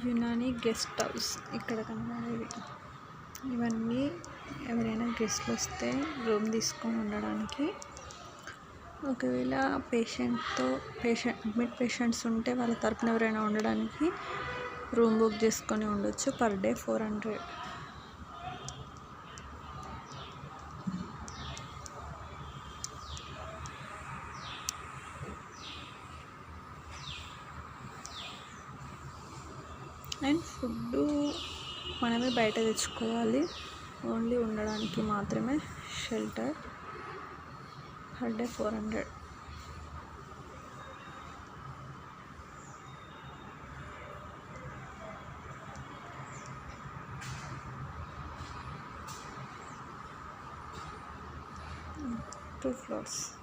Unani guest house ఇక్కడ కనబడేది. ఇవన్నీ ఎవరైనా గెస్ట్లు వస్తే రూమ్ తీసుకొని ఉండడానికి. ఒకవేళ అడ్మిట్ పేషెంట్స్ ఉంటే వాళ్ళ తరపున ఎవరైనా ఉండడానికి రూమ్ బుక్ చేసుకొని ఉండొచ్చు. Per day 400. అండ్ ఫుడ్డు మనమే బయట తెచ్చుకోవాలి. ఓన్లీ ఉండడానికి మాత్రమే shelter. Per day 400. Two floors.